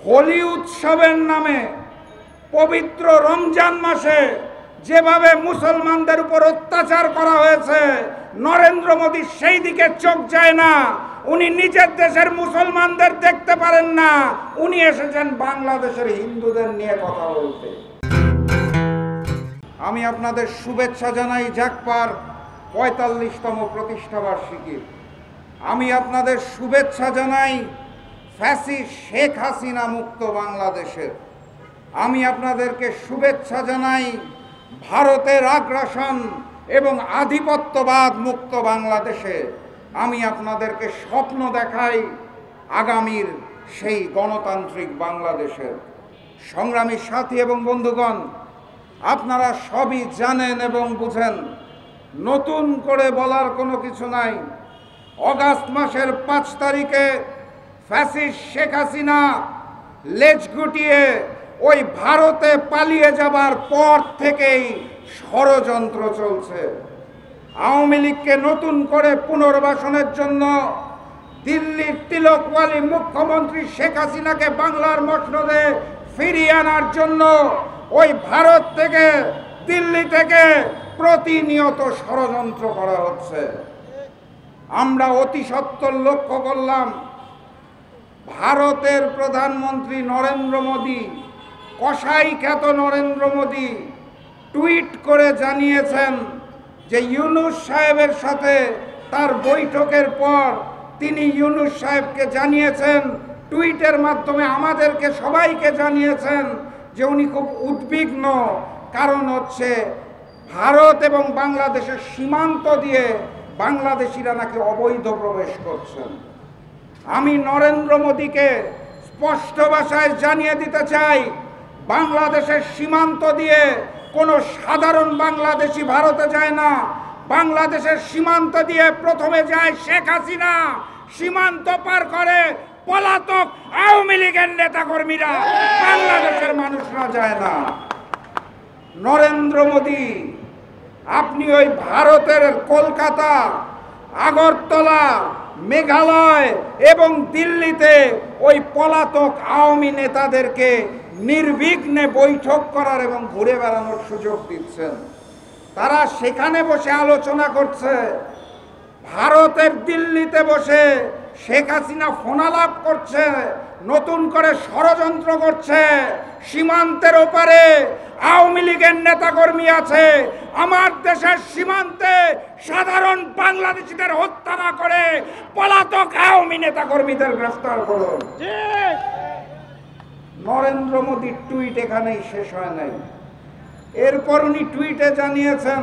হোলি উৎসবের নামে পবিত্র রমজান মাসে যেভাবে মুসলমানদের উপর অত্যাচার করা হয়েছে, নরেন্দ্র মোদী সেই দিকে চোখ যায় না। উনি নিজের দেশের মুসলমানদের দেখতে পারেন না, উনি এসেছেন বাংলাদেশের হিন্দুদের নিয়ে কথা বলতে। আমি আপনাদের শুভেচ্ছা জানাই জাগপার ৪৫তম প্রতিষ্ঠাবার্ষিকী। আমি আপনাদের শুভেচ্ছা জানাই ফ্যাসিস্ট শেখ হাসিনা মুক্ত বাংলাদেশের। আমি আপনাদেরকে শুভেচ্ছা জানাই ভারতের আগ্রাসন এবং আধিপত্যবাদ মুক্ত বাংলাদেশে। আমি আপনাদেরকে স্বপ্ন দেখাই আগামীর সেই গণতান্ত্রিক বাংলাদেশের। সংগ্রামী সাথী এবং বন্ধুগণ, আপনারা সবই জানেন এবং বুঝেন, নতুন করে বলার কোনো কিছু নাই। অগাস্ট মাসের ৫ তারিখে ফ্যাসিস্ট শেখ হাসিনা লেজ গুটিয়ে ওই ভারতে পালিয়ে যাবার পর থেকেই ষড়যন্ত্র চলছে। আওয়ামী লীগকে নতুন করে পুনর্বাসনের জন্য দিল্লির তিলকওয়ালি মুখ্যমন্ত্রী শেখ হাসিনাকে বাংলার মসনদে ফিরিয়ে আনার জন্য ওই ভারত থেকে, দিল্লি থেকে প্রতিনিয়ত ষড়যন্ত্র করা হচ্ছে। আমরা অতি সত্বর লক্ষ্য করলাম, ভারতের প্রধানমন্ত্রী নরেন্দ্র মোদী, কসাই খ্যাত নরেন্দ্র মোদী টুইট করে জানিয়েছেন যে ইউনূস সাহেবের সাথে তার বৈঠকের পর তিনি ইউনূস সাহেবকে জানিয়েছেন, টুইটের মাধ্যমে আমাদেরকে সবাইকে জানিয়েছেন যে উনি খুব উদ্বিগ্ন। কারণ হচ্ছে ভারত এবং বাংলাদেশের সীমান্ত দিয়ে বাংলাদেশিরা নাকি অবৈধ প্রবেশ করছেন। আমি নরেন্দ্র মোদীকে স্পষ্ট ভাষায় জানিয়ে দিতে চাই, বাংলাদেশের সীমান্ত দিয়ে কোনো সাধারণ বাংলাদেশি ভারতে যায় না। বাংলাদেশের সীমান্ত দিয়ে প্রথমে যায় শেখ হাসিনা, সীমান্ত পার করে পলাতক আওয়ামী লীগের নেতাকর্মীরা, বাংলাদেশের মানুষরা যায় না। নরেন্দ্র মোদী, আপনি ওই ভারতের কলকাতা, আগরতলা, মেঘালয় এবং দিল্লিতে ওই পলাতক আওয়ামী নেতাদেরকে নির্বিঘ্নে বৈঠক করার এবং ঘুরে বেড়ানোর সুযোগ দিচ্ছেন। তারা সেখানে বসে আলোচনা করছে, ভারতের দিল্লিতে বসে শেখ হাসিনা ফোনালাপ করছে, নতুন করে ষড়যন্ত্র করছে। সীমান্তের ওপারে আওয়ামী লীগের নেতাকর্মী আছে, আমার দেশের সীমান্তে সাধারণ বাংলাদেশিদের হত্যা না করে পলাতক আওয়ামী নেতাকর্মীদের গ্রেফতার করুন। নরেন্দ্র মোদীর টুইট এখানেই শেষ হয় নাই। এরপর উনি টুইটে জানিয়েছেন,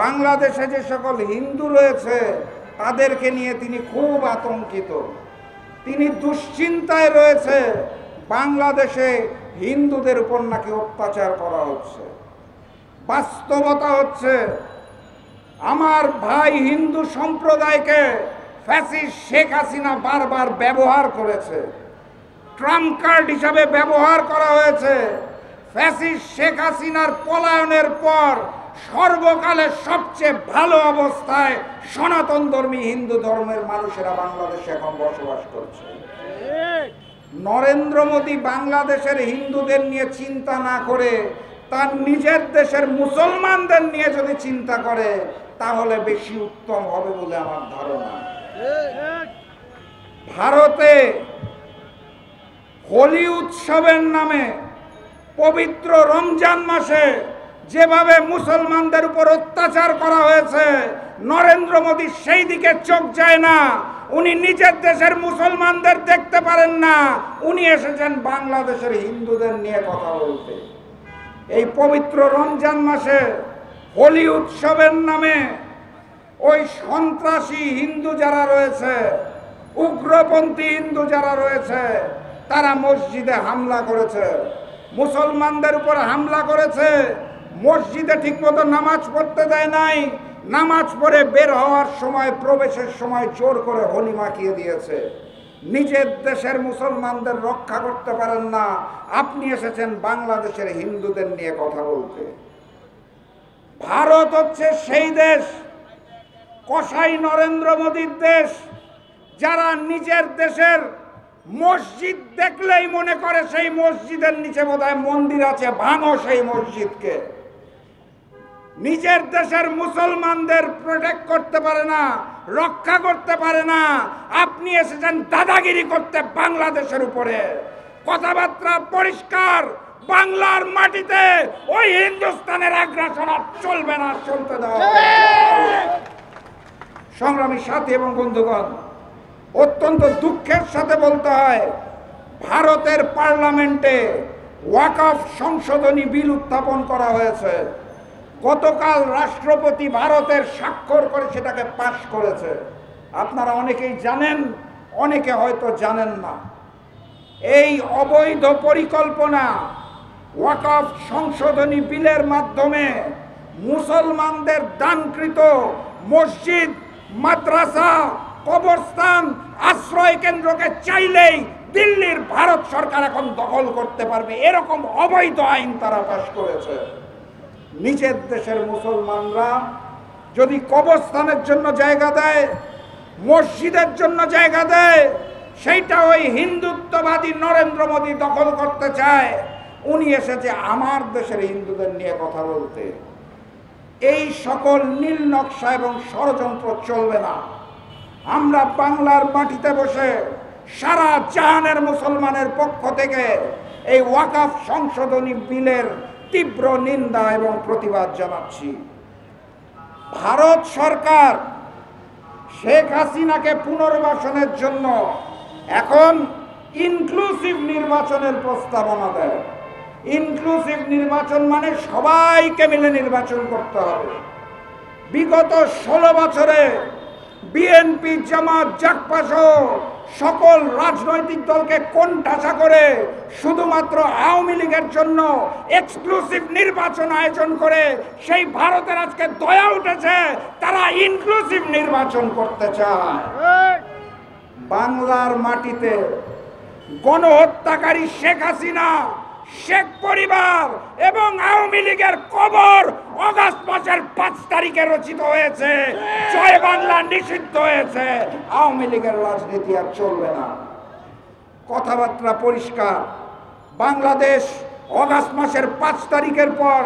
বাংলাদেশে যে সকল হিন্দু রয়েছে তাদেরকে নিয়ে তিনি খুব আতঙ্কিত। তিনি দুশ্চিন্তায় রয়েছে, বাংলাদেশে হিন্দুদের উপর নাকি অত্যাচার করা হচ্ছে। বাস্তবতা হচ্ছে, আমার ভাই হিন্দু সম্প্রদায়কে ফ্যাসিস্ট শেখ হাসিনা বারবার ব্যবহার করেছে, ট্রাম্প কার্ড হিসাবে ব্যবহার করা হয়েছে। ফ্যাসিস্ট শেখ হাসিনার পলায়নের পর সর্বকালের সবচেয়ে ভালো অবস্থায় সনাতন ধর্মী হিন্দু ধর্মের মানুষেরা বাংলাদেশে এখন বসবাস করছে। নরেন্দ্র মোদী বাংলাদেশের হিন্দুদের নিয়ে চিন্তা না করে তার নিজের দেশের মুসলমানদের নিয়ে যদি চিন্তা করে তাহলে বেশি উত্তম হবে বলে আমার ধারণা। ভারতে হোলি উৎসবের নামে পবিত্র রমজান মাসে যেভাবে মুসলমানদের উপর অত্যাচার করা হয়েছে, নরেন্দ্র মোদী সেই দিকে চোখ যায় না। উনি নিজের দেশের মুসলমানদের দেখতে পারেন না, উনি এসেছেন বাংলাদেশের হিন্দুদের নিয়ে কথা বলতে। এই পবিত্র রমজান মাসে হোলি উৎসবের নামে ওই সন্ত্রাসী হিন্দু যারা রয়েছে, উগ্রপন্থী হিন্দু যারা রয়েছে, তারা মসজিদে হামলা করেছে, মুসলমানদের উপর হামলা করেছে। মসজিদে ঠিকমতো নামাজ পড়তে দেয় নাই, নামাজ পড়ে বের হওয়ার সময়, প্রবেশের সময় জোর করে হোলি মাখিয়ে দিয়েছে। নিজের দেশের মুসলমানদের রক্ষা করতে পারেন না, আপনি এসেছেন বাংলাদেশের হিন্দুদের নিয়ে কথা বলতে। ভারত হচ্ছে সেই দেশ, কসাই নরেন্দ্র মোদীর দেশ, যারা নিজের দেশের মসজিদ দেখলেই মনে করে সেই মসজিদের নিচে বোধহয় মন্দির আছে, ভাঙো সেই মসজিদকে। নিজের দেশের মুসলমানদের প্রোটেক্ট করতে পারে না, রক্ষা করতে পারে না, আপনি এসেছেন দাদাগিরি করতে বাংলাদেশের উপরে। কথাবার্তা পরিষ্কার, বাংলার মাটিতে ওই হিন্দুস্তানের আগ্রাসন আর চলবে না, চলতে দাও। সংগ্রামী সাথী এবং বন্ধুগণ, অত্যন্ত দুঃখের সাথে বলতে হয়, ভারতের পার্লামেন্টে ওয়াকফ সংশোধনী বিল উত্থাপন করা হয়েছে। গতকাল রাষ্ট্রপতি ভারতের স্বাক্ষর করে সেটাকে পাশ করেছে। আপনারা অনেকেই জানেন, অনেকে হয়তো জানেন না। এই অবৈধ পরিকল্পনা ওয়াকফ সংশোধনী বিলের মাধ্যমে মুসলমানদের দানকৃত মসজিদ, মাদ্রাসা, কবরস্থান, আশ্রয় কেন্দ্রকে চাইলেই দিল্লির ভারত সরকার এখন দখল করতে পারবে, এরকম অবৈধ আইন তারা পাশ করেছে। নিজের দেশের মুসলমানরা যদি কবরস্থানের জন্য জায়গা দেয়, মসজিদের জন্য জায়গা দেয়, সেইটা ওই হিন্দুত্ববাদী নরেন্দ্র মোদী দখল করতে চায়। উনি এসেছে আমার দেশের হিন্দুদের নিয়ে কথা বলতে। এই সকল নীল নকশা এবং ষড়যন্ত্র চলবে না। আমরা বাংলার মাটিতে বসে সারা জাহানের মুসলমানের পক্ষ থেকে এই ওয়াকফ সংশোধনী বিলের তীব্র নিন্দা এবং প্রতিবাদ জানাচ্ছি। ভারত সরকার শেখ হাসিনাকে পুনর্বাসনের জন্য এখন ইনক্লুসিভ নির্বাচনের প্রস্তাবনা দেয়। ইনক্লুসিভ নির্বাচন মানে সবাইকে মিলে নির্বাচন করতে হবে। বিগত 16 বছরে বিএনপি, জামাত, জাকপা সকল রাজনৈতিক দলকে কোণঠাসা করে শুধুমাত্র আওয়ামী লীগের জন্য এক্সক্লুসিভ নির্বাচন আয়োজন করে সেই ভারতের আজকে দয়া উঠেছে, তারা ইনক্লুসিভ নির্বাচন করতে চায়। বাংলার মাটিতে গণহত্যাকারী শেখ হাসিনা, শেখ পরিবার এবং আওয়ামী লীগের কবর আগস্ট মাসের 5 তারিখে রচিত হয়েছে। জয় বাংলা নিষিদ্ধ হয়েছে। আওয়ামী লীগের রাজনীতি আর চলবে না। কথাবার্তা পরিষ্কার, বাংলাদেশ আগস্ট মাসের 5 তারিখের পর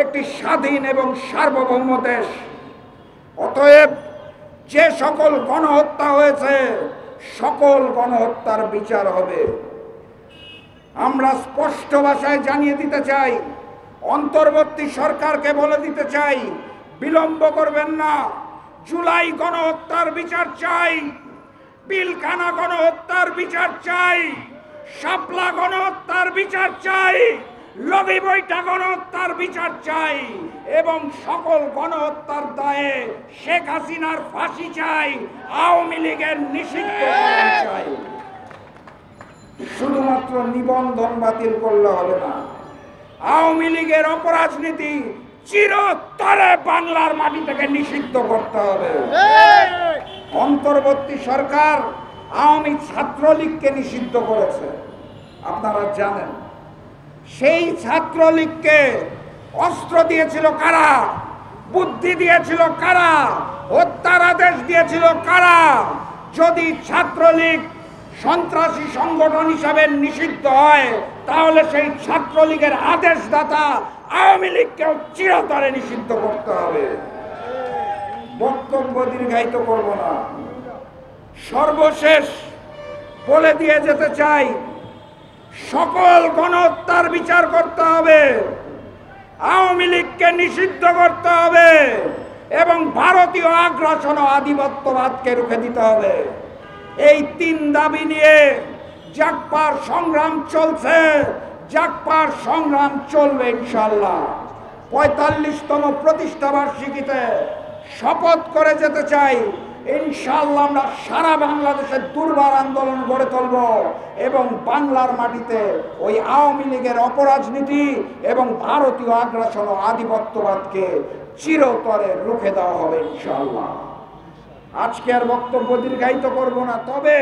একটি স্বাধীন এবং সার্বভৌম দেশ। অতএব যে সকল গণহত্যা হয়েছে সকল গণহত্যার বিচার হবে। আমরা স্পষ্ট ভাষায় জানিয়ে দিতে চাই, অন্তর্বর্তী সরকারকে বলে দিতে চাই, বিলম্ব করবেন না। জুলাই গণহত্যার বিচার চাই, পিলখানা গণহত্যার বিচার চাই, শাপলা গণহত্যার বিচার চাই, লবি বৈঠা গণহত্যার বিচার চাই এবং সকল গণহত্যার দায়ে শেখ হাসিনার ফাঁসি চাই, আওয়ামী লীগের নিষিদ্ধ চাই। শুধুমাত্র নিবন্ধন বাতিল করলে হবে না। আওয়ামী লীগের অপরাজনীতি চিরতরে বাংলার মাটি থেকে নিষিদ্ধ করতে হবে। অন্তর্বর্তী সরকার আওয়ামী ছাত্রলীগকে নিষিদ্ধ করেছে, আপনারা জানেন। সেই ছাত্রলীগকে অস্ত্র দিয়েছিল কারা? বুদ্ধি দিয়েছিল কারা? হত্যার আদেশ দিয়েছিল কারা? যদি ছাত্রলীগ সন্ত্রাসী সংগঠন হিসাবে নিষিদ্ধ হয়, তাহলে সেই ছাত্রলীগের আদেশদাতা আওয়ামী লীগকেও চিরতরে নিষিদ্ধ করতে হবে। বক্তব্য দীর্ঘায়িত করব না। সর্বশেষ বলে দিয়ে যেতে চাই, সকল গণহত্যার বিচার করতে হবে, আওয়ামী লীগকে নিষিদ্ধ করতে হবে এবং ভারতীয় আগ্রাসন ও আধিপত্যবাদকে রুখে দিতে হবে। এই 3 দাবি নিয়ে জাগপার সংগ্রাম চলছে, জাগপার সংগ্রাম চলবে ইনশাআল্লাহ। 45তম প্রতিষ্ঠা বার্ষিকীতে শপথ করে যেতে চাই, ইনশাআল্লাহ আমরা সারা বাংলাদেশে দুর্বার আন্দোলন গড়ে তুলব এবং বাংলার মাটিতে ওই আওয়ামী লীগের অপরাজনীতি এবং ভারতীয় আগ্রাসন ও আধিপত্যবাদকে চিরতরে রুখে দেওয়া হবে ইনশাআল্লাহ। আজকে আর বক্তব্য দীর্ঘায়িত করব না, তবে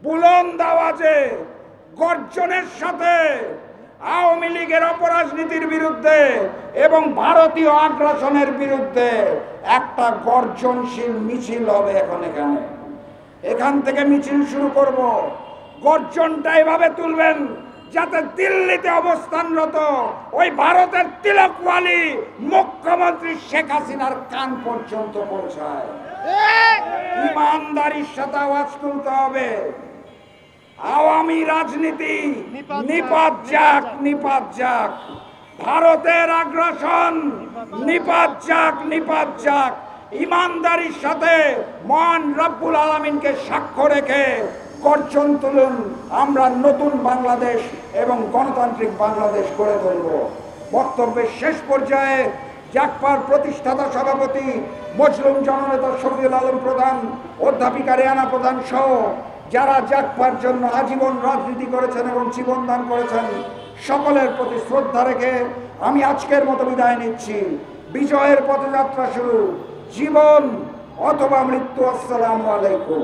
বুলন্দ আওয়াজে গর্জনের সাথে আওয়ামী লীগের অপরাজনীতির বিরুদ্ধে এবং ভারতীয় আগ্রাসনের বিরুদ্ধে একটা গর্জনশীল মিছিল হবে। এখান থেকে মিছিল শুরু করব। গর্জনটা এভাবে তুলবেন যাতে দিল্লিতে অবস্থানরত ওই ভারতের তিলকওয়ালি মুখ্যমন্ত্রী শেখ হাসিনার কান পর্যন্ত পৌঁছায়। ইমানদারির সাথে আওয়াজ তুলতে হবে, আওয়ামী রাজনীতি নিপাত যাক, নিপাত যাক, ভারতের আগ্রাসন নিপাত যাক, নিপাত যাক। ইমানদারির সাথে মহান রব্বুল আলামিনকে সাক্ষ্য রেখে গর্জন তুলুন, আমরা নতুন বাংলাদেশ এবং গণতান্ত্রিক বাংলাদেশ গড়ে তুলব। বক্তব্যের শেষ পর্যায়ে জাগপার প্রতিষ্ঠাতা সভাপতি মজলুম জননেতা শফিউল আলম প্রধান, অধ্যাপিকা রেহানা প্রধান সহ যারা জাগপার জন্য আজীবন রাজনীতি করেছেন এবং জীবনদান করেছেন, সকলের প্রতি শ্রদ্ধা রেখে আমি আজকের মতো বিদায় নিচ্ছি। বিজয়ের পথযাত্রা শুরু, জীবন অথবা মৃত্যু। আসসালামু আলাইকুম।